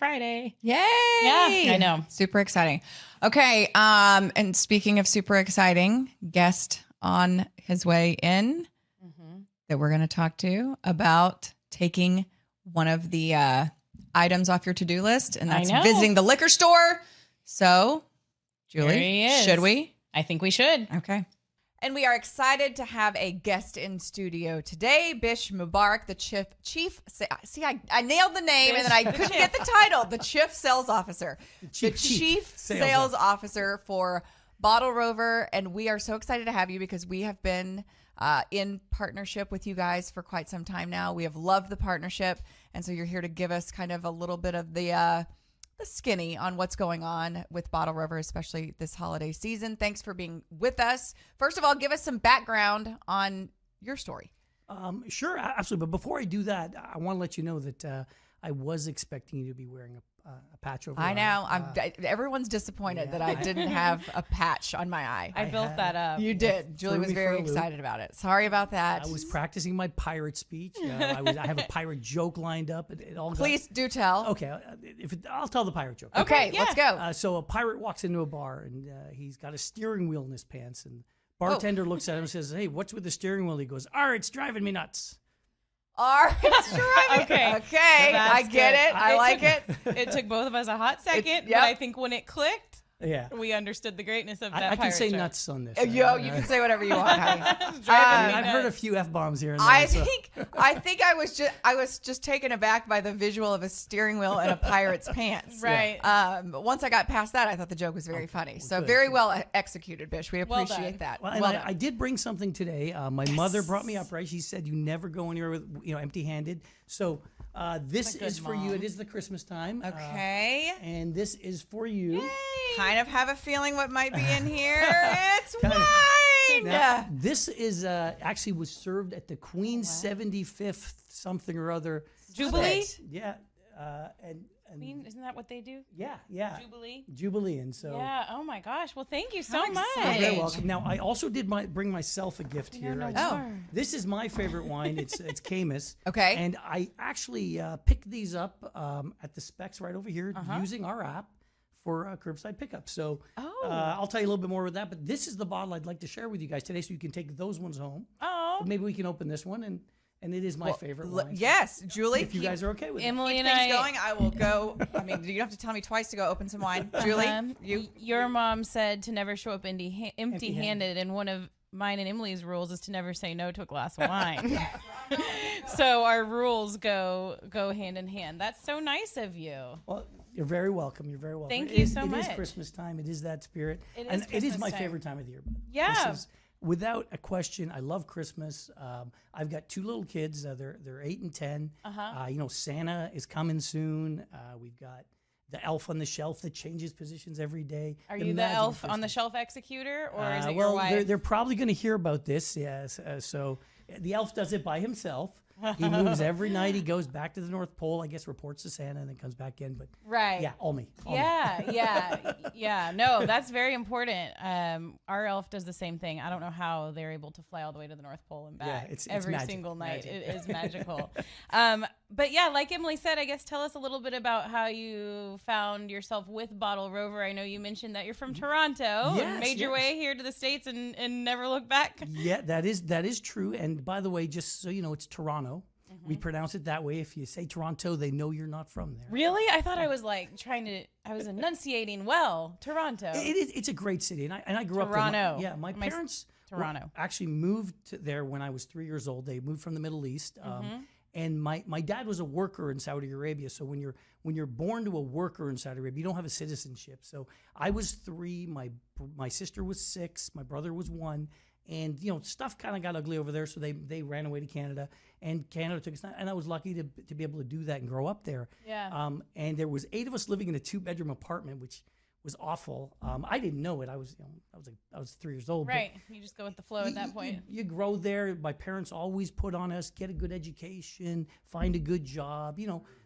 Friday. Yay! Yeah, I know. Super exciting. Okay. And speaking of super exciting, guest on his way in that we're going to talk to about taking one of the items off your to-do list, and that's visiting the liquor store. So, Julie, should we? I think we should. Okay. And we are excited to have a guest in studio today, Bish Mubarak, the Cheif. See, I nailed the name and then I couldn't get the title. The Cheif Sales Officer. The Chief Sales Officer for BottleRover. And we are so excited to have you because we have been in partnership with you guys for quite some time now. We have loved the partnership. And so you're here to give us kind of a little bit of the skinny on what's going on with BottleRover, especially this holiday season. Thanks for being with us. First of all, give us some background on your story. Sure, absolutely. But before I do that, I want to let you know that I was expecting you to be wearing a patch over. I know. Everyone's disappointed that I didn't have a patch on my eye. I built that up. You did. Julie was very excited about it. Sorry about that. I was practicing my pirate speech. I have a pirate joke lined up. Please do tell. Okay, I'll tell the pirate joke. Okay, let's go. So a pirate walks into a bar and he's got a steering wheel in his pants, and bartender looks at him and says, "Hey, what's with the steering wheel?" He goes, "It's driving me nuts." It's driving. Okay. I get it. I like it. It took both of us a hot second, but I think when it clicked, we understoed the greatness of that. I can say joke. Nuts on this. You can say whatever you want, honey. I've heard a few F-bombs here and there. I think I was just taken aback by the visual of a steering wheel and a pirate's pants. Right. But once I got past that, I thought the joke was very funny. So very well executed, Bish. We appreciate that. Well, I did bring something today. My mother brought me up, right? She said you never go anywhere with empty-handed. So this is for you. It is the Christmas time. Okay. And this is for you. Yay. Kind of have a feeling what might be in here. It's wine. Now, this is actually was served at the Queen's 75th something or other Jubilee. Yeah. And Queen, isn't that what they do? Yeah. Jubilee. And so. Yeah. Oh my gosh. Well, thank you so much. You're very welcome. Now, I also did bring myself a gift here. This is my favorite wine. It's Camus. Okay. And I actually picked these up at the Specs right over here using our app for curbside pickup. So I'll tell you a little bit more about that. But this is the bottle I'd like to share with you guys today, so you can take those ones home. Oh. But maybe we can open this one and it is my favorite wine. Yes, Julie. If you guys are okay with Emily it. and I going, I will go. I mean, you don't have to tell me twice to go open some wine. Julie, your mom said to never show up empty-handed, and one of mine and Emily's rules is to never say no to a glass of wine. So our rules go hand in hand. That's so nice of you. Well, you're very welcome. You're very welcome. Thank you so much. It is Christmas time. It is that spirit. It is my favorite time of the year. Yeah. This is, without a question, I love Christmas. I've got two little kids. They're 8 and 10. Santa is coming soon. We've got the elf on the shelf that changes positions every day. Are you the elf on the shelf executor, or is it your wife? They're probably going to hear about this. Yes. So the elf does it by himself. He moves every night. He goes back to the North Pole, I guess, reports to Santa, and then comes back in. But all me. Yeah. No, that's very important. Our elf does the same thing. I don't know how they're able to fly all the way to the North Pole and back every single night. Magic. It is magical. But yeah, like Emily said, I guess tell us a little bit about how you found yourself with BottleRover. I know you mentioned that you're from Toronto and made your way here to the States and never looked back. Yeah, that is true. And by the way, just so you know, it's Toronto. We pronounce it that way. If you say Toronto, they know you're not from there. Really? I thought I was I was enunciating well. Toronto. It's a great city. And I grew up there. My parents actually moved there when I was 3 years old. They moved from the Middle East. And my dad was a worker in Saudi Arabia. So when you're born to a worker in Saudi Arabia, you don't have a citizenship. So I was 3, my sister was 6, my brother was 1. And, stuff kind of got ugly over there, so they ran away to Canada. And Canada took us, and I was lucky to be able to do that and grow up there. Yeah. And there was 8 of us living in a 2-bedroom apartment, which was awful. I didn't know it. I was 3 years old. Right. You just go with the flow at that point. You grow there. My parents always put on us, get a good education, find a good job,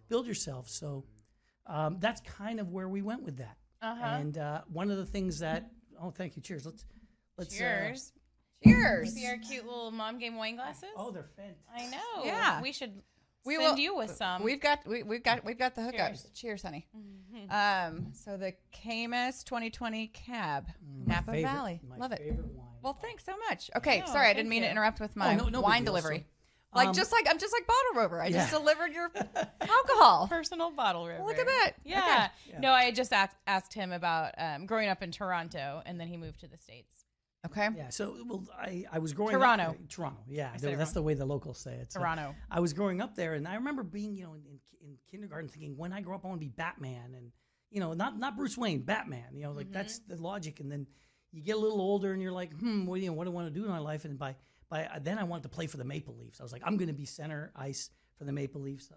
build yourself. So that's kind of where we went with that. And one of the things that, thank you. Cheers. Let's cheers. Cheers. See our cute little mom game wine glasses? Oh, they're fantastic. I know. Yeah. We should send you with some. We've got the hookups. Cheers, honey. So the Camus 2020 Cab, Napa Valley. Love it. Wine. Well, thanks so much. Okay, sorry, I didn't mean to interrupt with my wine delivery. So, I'm just like BottleRover. I just delivered your alcohol. Personal BottleRover. Look at that. Yeah. Okay. No, I just asked him about growing up in Toronto, and then he moved to the States. Okay. Yeah. So, I was growing Toronto. up. Toronto. Yeah. That's the way the locals say it. Toronto. I was growing up there, and I remember being, in kindergarten thinking, when I grow up, I want to be Batman, and not Bruce Wayne, Batman. Like that's the logic. And then you get a little older, and you're like, what do I want to do in my life? And by then, I wanted to play for the Maple Leafs. I was like, I'm going to be center ice for the Maple Leafs.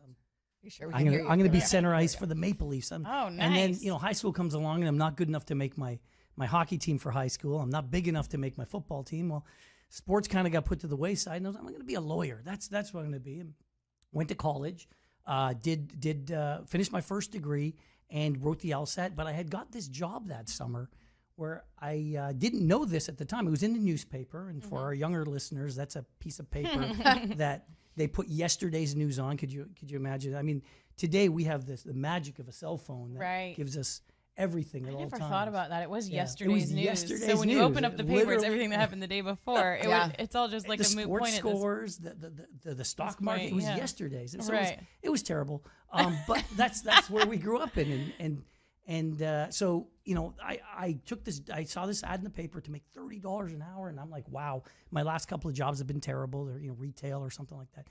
I'm going to be center ice for the Maple Leafs. Oh, nice. And then high school comes along, and I'm not good enough to make my hockey team for high school. I'm not big enough to make my football team. Well, sports kind of got put to the wayside, and I was like, I'm going to be a lawyer. That's what I'm going to be. And went to college, did finish my first degree, and wrote the LSAT. But I had got this job that summer where I didn't know this at the time. It was in the newspaper, and for our younger listeners, that's a piece of paper that they put yesterday's news on. Could you imagine? I mean, today we have the magic of a cell phone that gives us everything at all times. I never thought about that. It was yesterday's news. So when you open up the paper, it's everything that happened the day before. It's all just like a moot point. The sports scores, the stock market, it was yesterday's. So it was terrible. But that's where we grew up in. And so, I took this, I saw this ad in the paper to make $30 an hour. And I'm like, wow, my last couple of jobs have been terrible. They're, retail or something like that.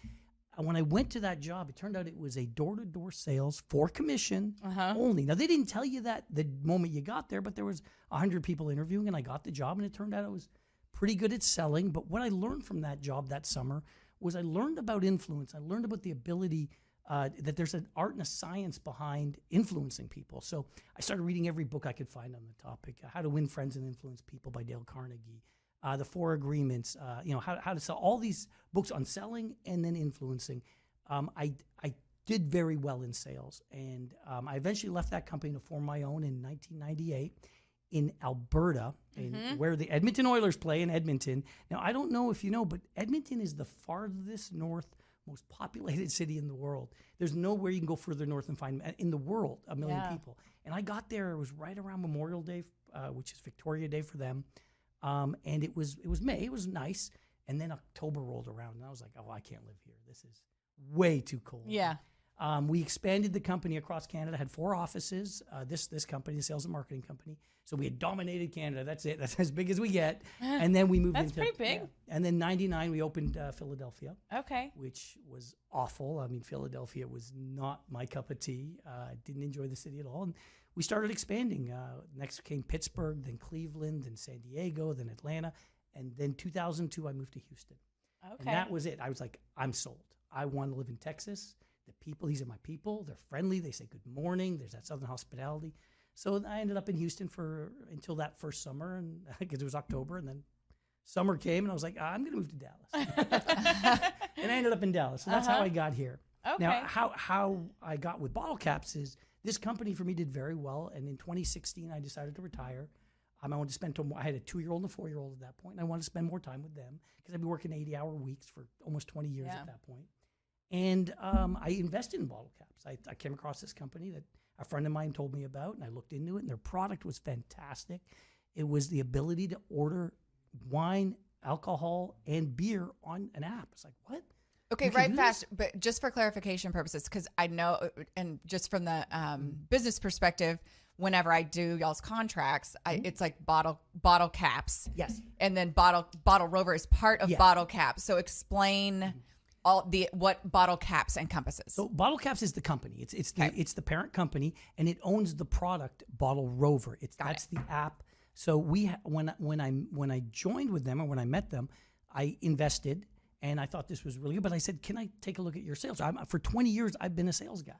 And when I went to that job, it turned out it was a door-to-door sales for commission only. Now, they didn't tell you that the moment you got there, but there was 100 people interviewing, and I got the job, and it turned out I was pretty good at selling. But what I learned from that job that summer was I learned about influence. I learned about the ability that there's an art and a science behind influencing people. So I started reading every book I could find on the topic, How to Win Friends and Influence People by Dale Carnegie. The 4 Agreements, how to sell, all these books on selling and then influencing. I did very well in sales, and I eventually left that company to form my own in 1998 in Alberta, where the Edmonton Oilers play in Edmonton. Now, I don't know if you know, but Edmonton is the farthest north, most populated city in the world. There's nowhere you can go further north and find, in the world, 1 million people. And I got there, it was right around Memorial Day, which is Victoria Day for them. And it was May. It was nice. And then October rolled around, and I was like, oh, I can't live here. This is way too cold. Yeah. We expanded the company across Canada, had 4 offices, this company, the sales and marketing company. So we had dominated Canada. That's it. That's as big as we get. And then we moved That's pretty big. Yeah. And then 99, we opened Philadelphia. Okay. Which was awful. I mean, Philadelphia was not my cup of tea. I didn't enjoy the city at all. And we started expanding. Next came Pittsburgh, then Cleveland, then San Diego, then Atlanta. And then 2002, I moved to Houston. Okay. And that was it. I was like, I'm sold. I want to live in Texas. The people, these are my people. They're friendly. They say good morning. There's that Southern hospitality. So I ended up in Houston until that first summer, and because it was October, and then summer came, and I was like, I'm going to move to Dallas. And I ended up in Dallas. So that's how I got here. Okay. Now, how I got with Bottle Caps is this company for me did very well, and in 2016, I decided to retire. I wanted to spend I had a 2-year-old and a 4-year-old at that point, and I wanted to spend more time with them because I'd been working 80-hour weeks for almost 20 years at that point. And I invested in Bottle Caps. I came across this company that a friend of mine told me about, and I looked into it, and their product was fantastic. It was the ability to order wine, alcohol, and beer on an app. It's like, what? Okay, right fast, but just for clarification purposes, because I know, and just from the business perspective, whenever I do y'all's contracts, it's like bottle caps. Yes. And then BottleRover is part of Bottle Caps. So explain what Bottle Caps encompasses. So Bottle Caps is the company. It's the parent company, and it owns the product BottleRover. That's the app. So when I joined with them, or when I met them, I invested. And I thought this was really good, but I said, "Can I take a look at your sales?" For 20 years, I've been a sales guy.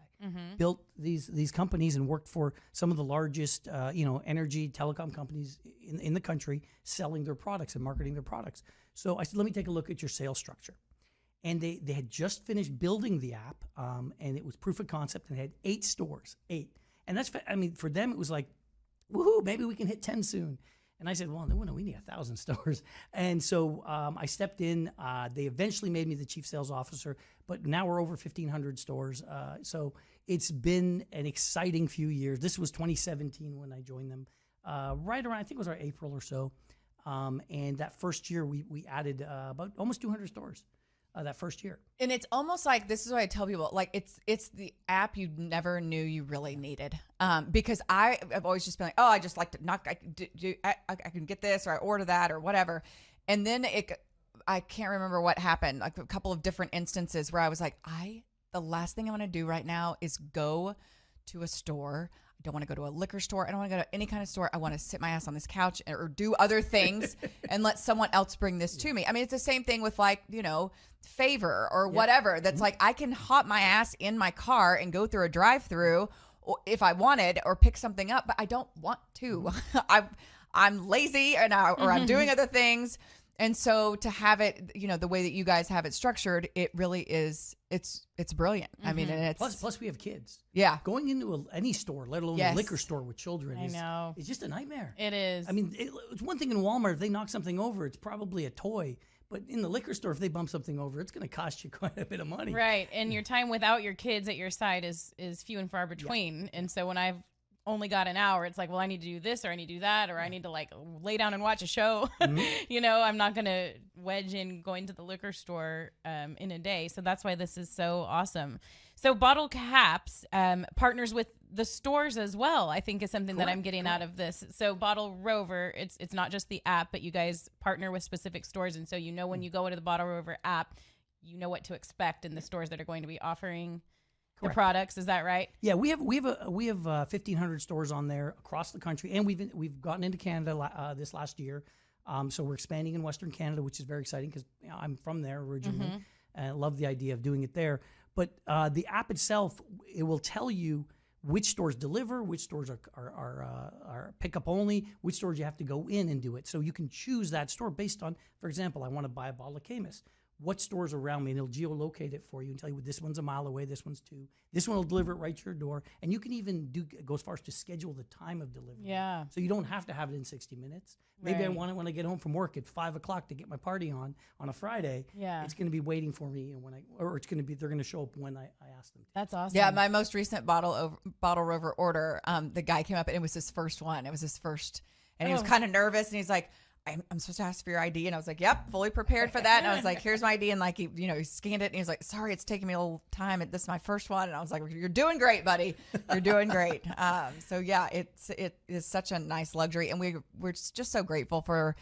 Built these companies and worked for some of the largest, energy telecom companies in the country, selling their products and marketing their products. So I said, "Let me take a look at your sales structure." And they had just finished building the app, and it was proof of concept, and it had 8 stores, 8. And for them, it was like, woohoo! Maybe we can hit 10 soon. And I said, well, no, we need 1,000 stores. And so I stepped in. They eventually made me the chief sales officer, but now we're over 1,500 stores. So it's been an exciting few years. This was 2017 when I joined them, right around, I think it was our April or so. And that first year, we added about almost 200 stores. That first year. And it's almost like, this is what I tell people, like it's the app you never knew you really needed. Because I've always just been like, oh, I just like to I can get this or I order that or whatever. And then I can't remember what happened, like a couple of different instances where I was like, the last thing I want to do right now is go to a store. I don't want to go to a liquor store. I don't want to go to any kind of store. I want to sit my ass on this couch or do other things and let someone else bring this to me. I mean, it's the same thing with like, Favor or whatever. That's like, I can hop my ass in my car and go through a drive-through if I wanted or pick something up, but I don't want to. I'm lazy or I'm doing other things. And so to have it, the way that you guys have it structured, it really is, it's brilliant. I mean, and it's plus we have kids. Yeah. Going into any store, let alone a liquor store with children, it's just a nightmare. It is. I mean, it's one thing in Walmart, if they knock something over, it's probably a toy. But in the liquor store, if they bump something over, it's going to cost you quite a bit of money. Right. And your time without your kids at your side is few and far between. Yeah. And so when I've only got an hour, it's like, well, I need to do this or I need to do that or I need to like lay down and watch a show. I'm not going to wedge in going to the liquor store in a day. So that's why this is so awesome. So Bottle Caps partners with the stores as well, I think is something that I'm getting out of this. So BottleRover, it's not just the app, but you guys partner with specific stores. And so when you go into the BottleRover app, you know what to expect in the stores that are going to be offering the products. Is that right? Yeah, we have 1,500 stores on there across the country, and we've gotten into Canada this last year. So we're expanding in Western Canada, which is very exciting because I'm from there originally, and I love the idea of doing it there. But the app itself, it will tell you which stores deliver, which stores are pickup only, which stores you have to go in and do it. So you can choose that store based on, for example, I want to buy a bottle of Camus. What stores around me, and it'll geolocate it for you and tell you this one's a mile away, this one's 2. This one will deliver it right to your door. And you can even go as far as to schedule the time of delivery. Yeah. So you don't have to have it in 60 minutes. Maybe I want it when I get home from work at 5 o'clock to get my party on a Friday. Yeah. It's going to be waiting for me, and they're going to show up when I ask them to. That's awesome. Yeah, my most recent BottleRover order, the guy came up and it was his first one. It was his first, and he was kind of nervous, and he's like, I'm supposed to ask for your ID. And I was like, yep, fully prepared for that. And I was like, here's my ID. And like, he scanned it and he was like, sorry, it's taking me a little time. This is my first one. And I was like, you're doing great, buddy. You're doing great. So yeah, it is such a nice luxury. And we're just so grateful for,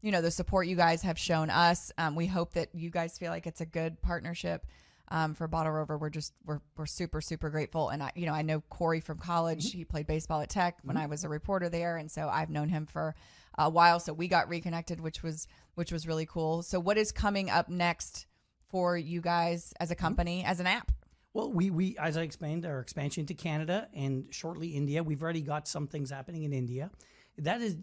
the support you guys have shown us. We hope that you guys feel like it's a good partnership. For BottleRover, we're super, super grateful. And I know Corey from college. He played baseball at Tech when I was a reporter there. And so I've known him for a while. So we got reconnected, which was really cool. So what is coming up next for you guys as a company, as an app? Well, we as I explained, our expansion to Canada and shortly India. We've already got some things happening in India. That is,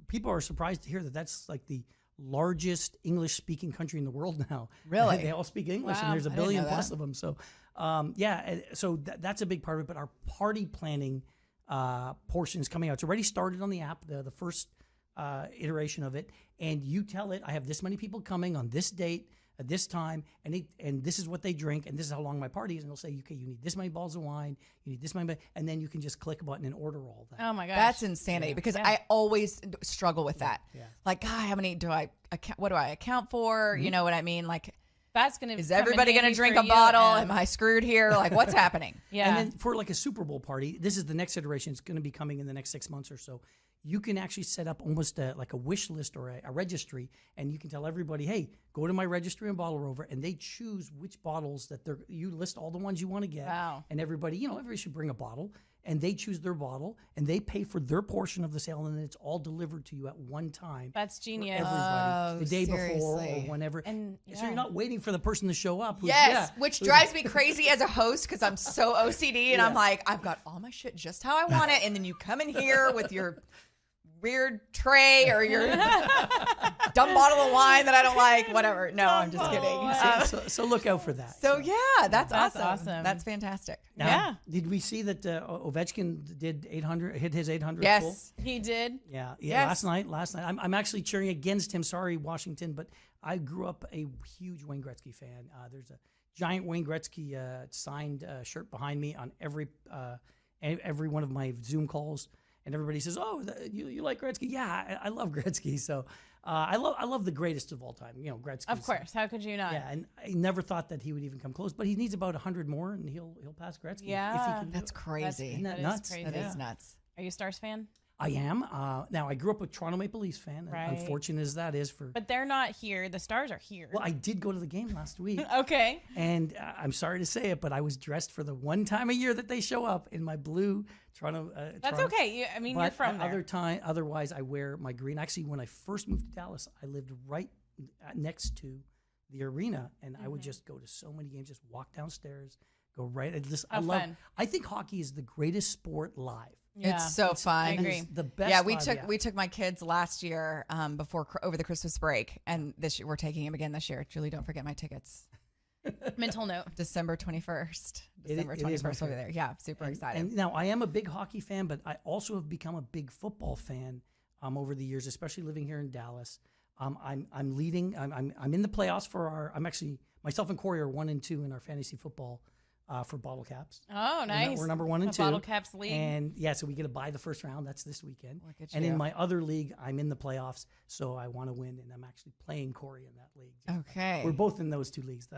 people are surprised to hear that's like the largest English-speaking country in the world now. Really? They all speak English, and there's a billion plus of them. So, so that's a big part of it. But our party planning portion is coming out. It's already started on the app, the first iteration of it. And you tell it, I have this many people coming on this date at this time, and this is what they drink, and this is how long my party is. And they'll say, okay, you need this many bottles of wine, you need this many, and then you can just click a button and order all that. Oh my gosh, that's insanity because I always struggle with that. Yeah. Like, God, how many do I account? What do I account for? You know what I mean? Like, that's gonna is everybody gonna drink a bottle? Am I screwed here? Like, what's happening? Yeah. And then for like a Super Bowl party, this is the next iteration. It's going to be coming in the next 6 months or so. You can actually set up almost like a wish list or a registry, and you can tell everybody, hey, go to my registry and BottleRover, and they choose which bottles you list all the ones you want to get. Wow. And everybody should bring a bottle, and they choose their bottle, and they pay for their portion of the sale, and then it's all delivered to you at one time. That's genius. Everybody, the day before or whenever. And so you're not waiting for the person to show up. Which drives me crazy as a host because I'm so OCD, and I'm like, I've got all my shit just how I want it, and then you come in here with your weird tray or your dumb bottle of wine that I don't like, whatever. No, I'm just kidding. So look out for that. So yeah, that's awesome. That's fantastic. Now, did we see that Ovechkin did 800, hit his 800? Yes, goal? he did. Yeah. Yes. Last night. I'm actually cheering against him. Sorry, Washington, but I grew up a huge Wayne Gretzky fan. There's a giant Wayne Gretzky signed shirt behind me on every one of my Zoom calls. And everybody says, "Oh, you like Gretzky?" Yeah, I love Gretzky. So I love the greatest of all time. You know, Gretzky. Of course, how could you not? Yeah, and I never thought that he would even come close. But he needs about 100 more, and he'll pass Gretzky. Yeah, if he can that's crazy. Isn't that nuts? That is nuts. Are you a Stars fan? I am. Now, I grew up a Toronto Maple Leafs fan, unfortunate as that is. But they're not here. The Stars are here. Well, I did go to the game last week. Okay. And I'm sorry to say it, but I was dressed for the one time a year that they show up in my blue Toronto. That's okay. You're from there. Otherwise, I wear my green. Actually, when I first moved to Dallas, I lived right next to the arena, and I would just go to so many games, just walk downstairs, go right. I think hockey is the greatest sport live. Yeah, it's so fun. I agree. The best. Yeah, we took my kids last year over the Christmas break, and this year we're taking them again this year. Julie, don't forget my tickets. Mental note. December 21st. December 21st over there. Yeah, super excited. And now I am a big hockey fan, but I also have become a big football fan over the years, especially living here in Dallas. I'm leading. I'm in the playoffs for our. I'm actually myself and Corey are 1 and 2 in our fantasy football. For Bottle Caps. Oh, nice. We're number 1 and 2. Bottle Caps league. And so we get to buy the first round. That's this weekend. And in my other league, I'm in the playoffs, so I want to win, and I'm actually playing Corey in that league. Okay. We're both in those 2 leagues.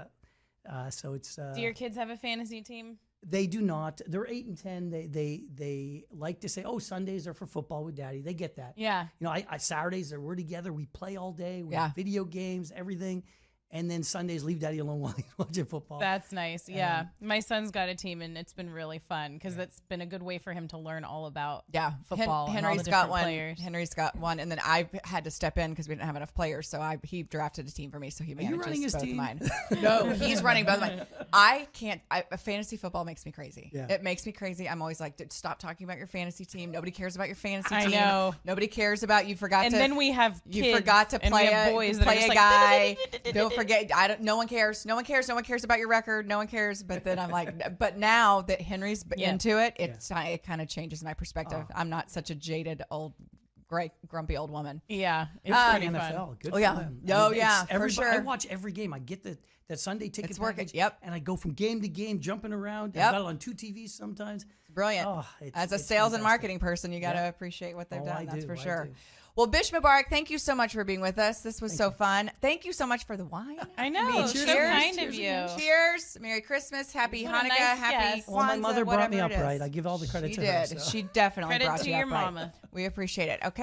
So it's. Do your kids have a fantasy team? They do not. They're 8 and 10. They like to say, "Oh, Sundays are for football with Daddy." They get that. Yeah. You know, I Saturdays we're together. We play all day. We have video games, everything. And then Sundays, leave Daddy alone while he's watching football. That's nice. Yeah. My son's got a team, and it's been really fun because that's been a good way for him to learn all about football. Henry's and all got one. Players. Henry's got one. And then I had to step in because we didn't have enough players. So he drafted a team for me. So he manages both of mine. No, he's running both of mine. I can't. Fantasy football makes me crazy. Yeah. It makes me crazy. I'm always like, stop talking about your fantasy team. Nobody cares about your fantasy team. I know. Nobody cares about you. And then we have kids. You forgot to play a guy. Don't forget. No one cares. No one cares. No one cares about your record. No one cares. But then I'm like, but now that Henry's into it, it kind of changes my perspective. I'm not such a jaded old, grumpy old woman. Yeah, it's pretty NFL. Fun. Good for them. For sure. I watch every game. I get that Sunday ticket. It's working. And I go from game to game, jumping around. I've got it on 2 TVs sometimes. It's brilliant. As a sales and marketing person, you got to appreciate what they've done. That's for sure. Well, Bish Mubarak, thank you so much for being with us. This was so fun. Thank you so much for the wine. I know. Cheers. So kind of you. Cheers. Merry Christmas. Happy Hanukkah. Happy Kwanzaa. Well, my mother brought me up right. I give all the credit to her. She did. She definitely brought you up right. Credit to your mama. We appreciate it. Okay.